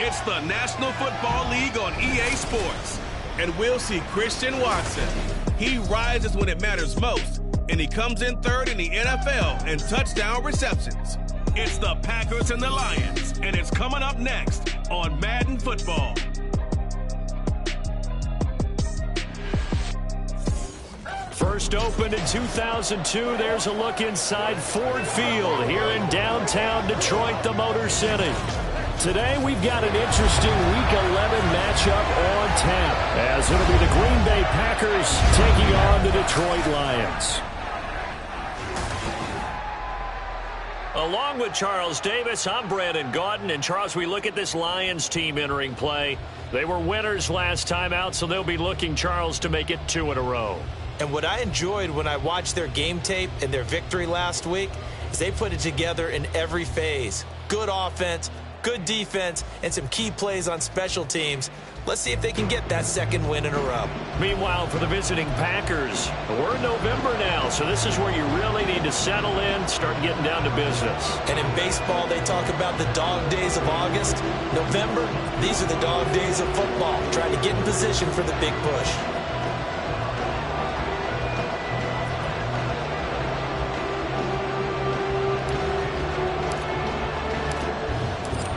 It's the National Football League on EA Sports. And we'll see Christian Watson. He rises when it matters most, and he comes in third in the NFL in touchdown receptions. It's the Packers and the Lions, and it's coming up next on Madden Football. First opened in 2002, there's a look inside Ford Field here in downtown Detroit, the Motor City. Today we've got an interesting Week 11 matchup on tap, as it'll be the Green Bay Packers taking on the Detroit Lions. Along with Charles Davis, I'm Brandon Gaudin. And Charles, we look at this Lions team entering play. They were winners last time out, so they'll be looking, Charles, to make it 2 in a row. And what I enjoyed when I watched their game tape and their victory last week is they put it together in every phase. Good offense, good defense, and some key plays on special teams. Let's see if they can get that second win in a row. Meanwhile, for the visiting Packers, we're in November now, so this is where you really need to settle in, start getting down to business. And in baseball, they talk about the dog days of August. November, these are the dog days of football, trying to get in position for the big push.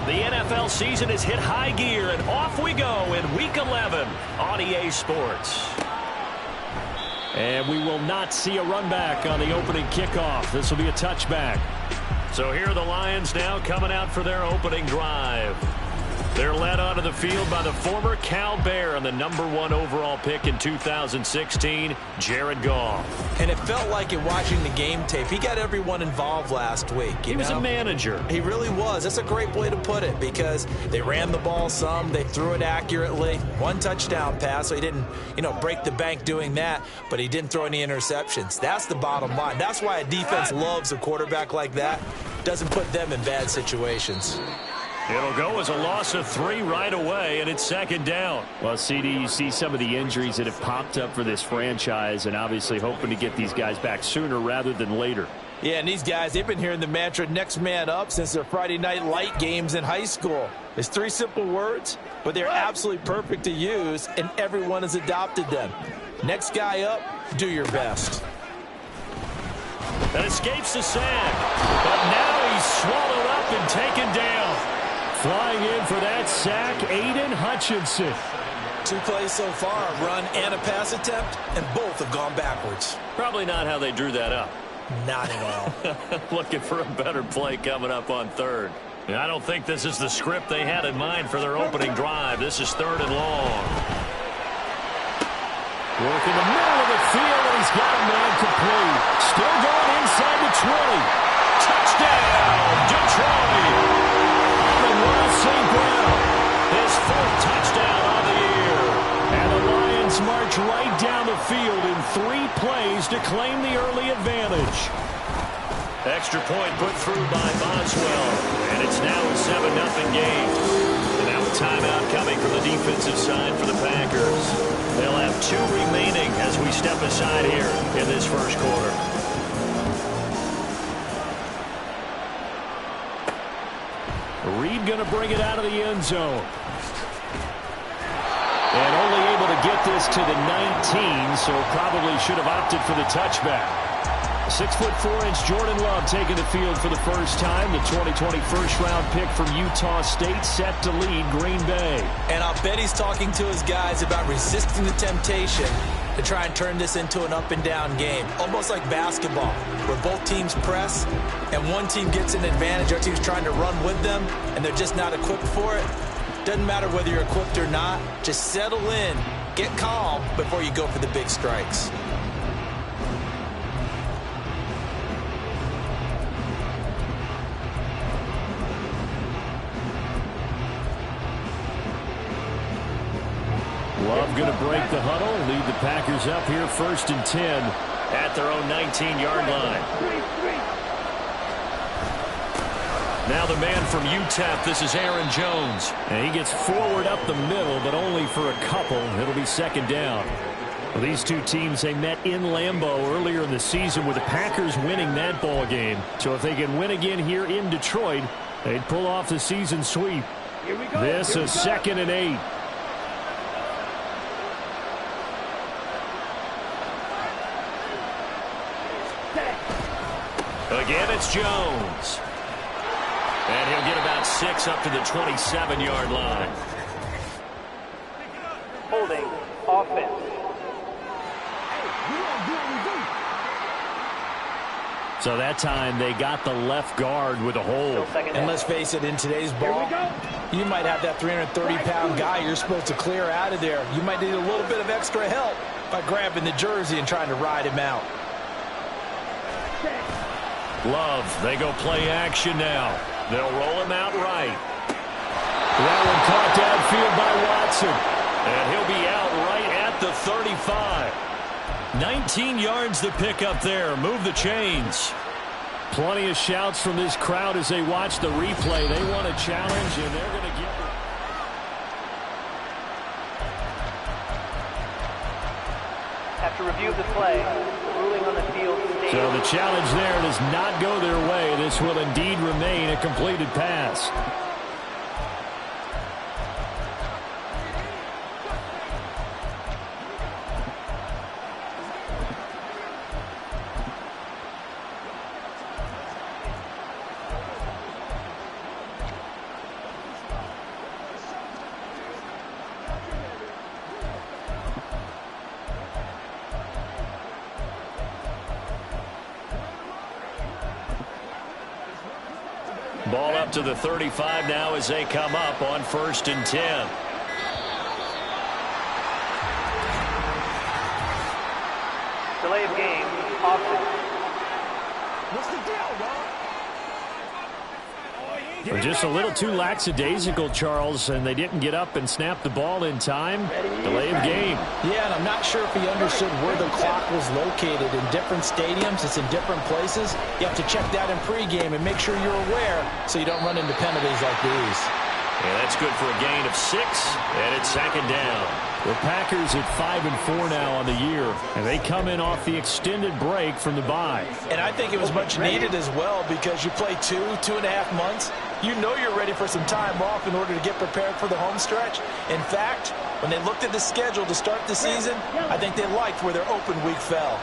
The NFL season has hit high gear, and off we go in Week 11 on EA Sports. And we will not see a run back on the opening kickoff. This will be a touchback. So here are the Lions now coming out for their opening drive. They're led onto the field by the former Cal Bear and the #1 overall pick in 2016, Jared Goff. And it felt like in watching the game tape, he got everyone involved last week. He was a manager. He really was. That's a great way to put it, because they ran the ball some, they threw it accurately. 1 touchdown pass, so he didn't, break the bank doing that, but he didn't throw any interceptions. That's the bottom line. That's why a defense loves a quarterback like that. Doesn't put them in bad situations. It'll go as a loss of 3 right away, and it's second down. Well, CD, you see some of the injuries that have popped up for this franchise, and obviously hoping to get these guys back sooner rather than later. Yeah, and these guys, they've been hearing the mantra next man up since their Friday night light games in high school. It's 3 simple words, but they're absolutely perfect to use, and everyone has adopted them. Next guy up, do your best. That escapes the sack, but now he's swallowed up and taken down. Flying in for that sack, Aiden Hutchinson. 2 plays so far, a run and a pass attempt, and both have gone backwards. Probably not how they drew that up. Not at all. Looking for a better play coming up on third. And I don't think this is the script they had in mind for their opening drive. This is 3rd and long. Work in the middle of the field, and he's got a man complete. Still going inside the 20. Touchdown, Detroit! St. Brown, his 4th touchdown on the year. And the Lions march right down the field in 3 plays to claim the early advantage. Extra point put through by Boswell, and it's now a 7-0 game. And now a timeout coming from the defensive side for the Packers. They'll have 2 remaining as we step aside here in this first quarter. Reed going to bring it out of the end zone. And only able to get this to the 19, so probably should have opted for the touchback. 6'4" Jordan Love taking the field for the first time. The 2020 first-round pick from Utah State set to lead Green Bay. And I'll bet he's talking to his guys about resisting the temptation to try and turn this into an up-and-down game. Almost like basketball, where both teams press, and one team gets an advantage, our team's trying to run with them, and they're just not equipped for it. Doesn't matter whether you're equipped or not. Just settle in, get calm before you go for the big strikes. Love going to break the huddle, lead the Packers up here 1st and 10 at their own 19-yard line. Now the man from UTEP, this is Aaron Jones. And he gets forward up the middle, but only for a couple. It'll be 2nd down. Well, these 2 teams, they met in Lambeau earlier in the season with the Packers winning that ball game. So if they can win again here in Detroit, they'd pull off the season sweep. This is 2nd and 8. Again, it's Jones. And he'll get about 6 up to the 27-yard line. Holding offense. So that time they got the left guard with a hold. And let's face it, in today's ball, you might have that 330-pound guy you're supposed to clear out of there. You might need a little bit of extra help by grabbing the jersey and trying to ride him out. Love, they go play action now. They'll roll him out right. That one caught downfield by Watson. And he'll be out right at the 35. 19 yards to pick up there. Move the chains. Plenty of shouts from this crowd as they watch the replay. They want a challenge, and they're going to give it. After review of the play, the ruling on the field states. So the challenge there does not go their way. This will indeed remain a completed pass. Ball up to the 35 now as they come up on 1st and 10. Delay of game, offense. What's the deal, They're just a little too lackadaisical, Charles, and they didn't get up and snap the ball in time. Delay of game. Yeah, and I'm not sure if he understood where the clock was located. In different stadiums, it's in different places. You have to check that in pregame and make sure you're aware so you don't run into penalties like these. Yeah, that's good for a gain of 6, and it's 2nd down. The Packers at 5-4 now on the year, and they come in off the extended break from the bye. And I think it was much needed as well because you play 2.5 months. You know you're ready for some time off in order to get prepared for the home stretch. In fact, when they looked at the schedule to start the season, I think they liked where their open week fell.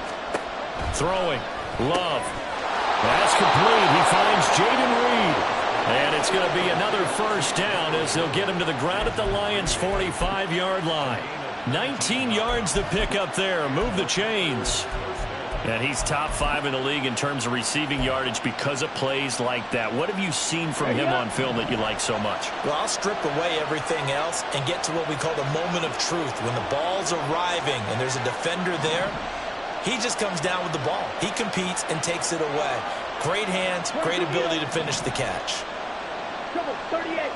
Throwing. Love. That's complete. He finds Jaden Reed. And it's going to be another 1st down as they'll get him to the ground at the Lions' 45-yard line. 19 yards to pick up there. Move the chains. And he's top 5 in the league in terms of receiving yardage because of plays like that. What have you seen from him on film that you like so much? Well, I'll strip away everything else and get to what we call the moment of truth. When the ball's arriving and there's a defender there, he just comes down with the ball. He competes and takes it away. Great hands, great ability to finish the catch. 38.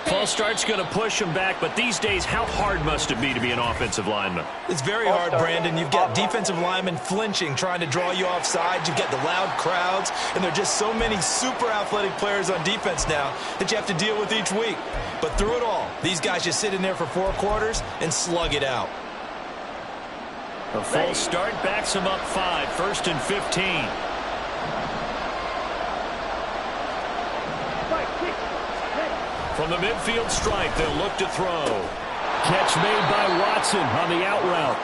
False start's going to push him back, but these days, how hard must it be to be an offensive lineman? It's very hard, Brandon. You've got defensive linemen flinching, trying to draw you off sides. You've got the loud crowds, and there are just so many super athletic players on defense now that you have to deal with each week. But through it all, these guys just sit in there for 4 quarters and slug it out. A false start backs him up 5, 1st and 15. From the midfield stripe, they'll look to throw. Catch made by Watson on the out route.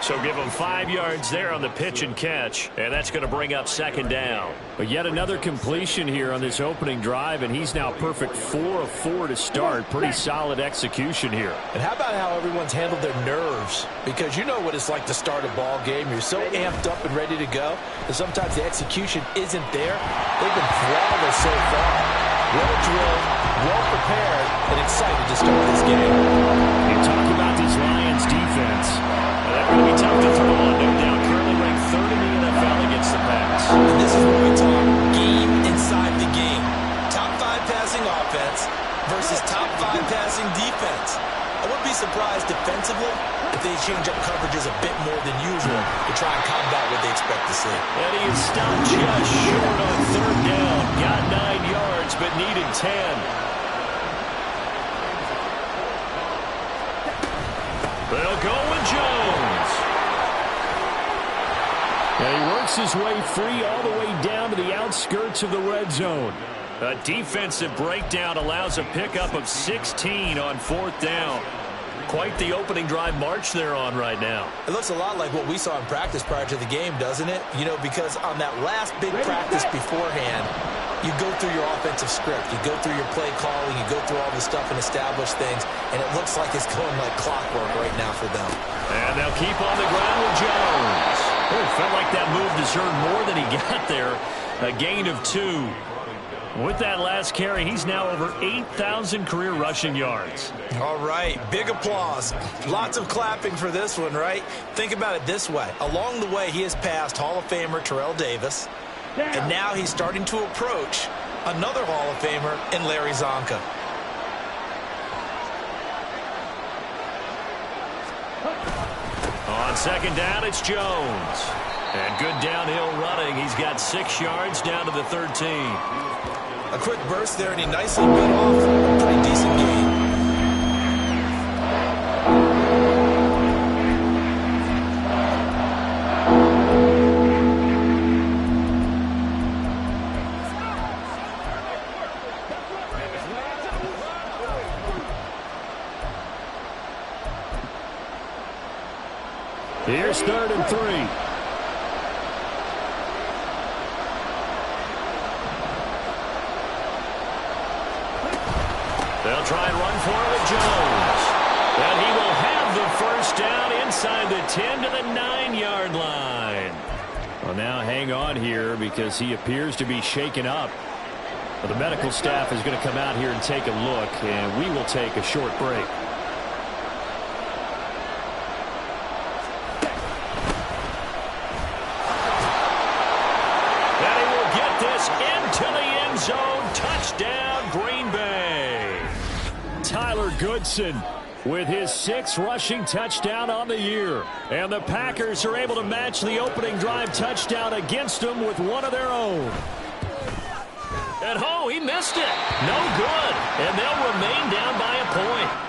So give him 5 yards there on the pitch and catch, and that's going to bring up 2nd down. But yet another completion here on this opening drive, and he's now perfect 4 of 4 to start. Pretty solid execution here. And how about how everyone's handled their nerves? Because you know what it's like to start a ball game. You're so amped up and ready to go, and sometimes the execution isn't there. They've been flawless so far. Well drilled, well prepared, and excited to start this game. You talk about this Lions defense. They're going to be tough to throw on, no doubt. Currently ranked 3rd in the NFL against the pass. And this is what we talk game inside the game. Top 5 passing offense versus top 5 passing defense. I wouldn't be surprised defensively if they change up coverages a bit more than usual to try and combat what they expect to see. And he is stopped just short on 3rd down. Got 9 yards, but needed 10. They'll go with Jones. And he works his way free all the way down to the outskirts of the red zone. A defensive breakdown allows a pickup of 16 on 4th down. Quite the opening drive march they're on right now. It looks a lot like what we saw in practice prior to the game, doesn't it? You know, because on that last big practice beforehand, you go through your offensive script. You go through your play calling. You go through all the stuff and establish things. And it looks like it's going like clockwork right now for them. And they'll keep on the ground with Jones. Oh, felt like that move deserved more than he got there. A gain of 2. With that last carry, he's now over 8,000 career rushing yards. All right, big applause. Lots of clapping for this one, right? Think about it this way. Along the way, he has passed Hall of Famer Terrell Davis, and now he's starting to approach another Hall of Famer in Larry Zonka. On 2nd down, it's Jones. And good downhill running. He's got 6 yards down to the 13. A quick burst there, and he nicely bit off a pretty decent gain. Here's 3rd and 3. They'll try and run for it with Jones. And he will have the 1st down inside the 10 to the 9-yard line. Well, now hang on here because he appears to be shaken up. Well, the medical staff is going to come out here and take a look, and we will take a short break. And he will get this into the end zone. Touchdown, Green Bay. Tyler Goodson with his 6th rushing touchdown on the year. And the Packers are able to match the opening drive touchdown against them with one of their own. And oh, he missed it. No good. And they'll remain down by a point.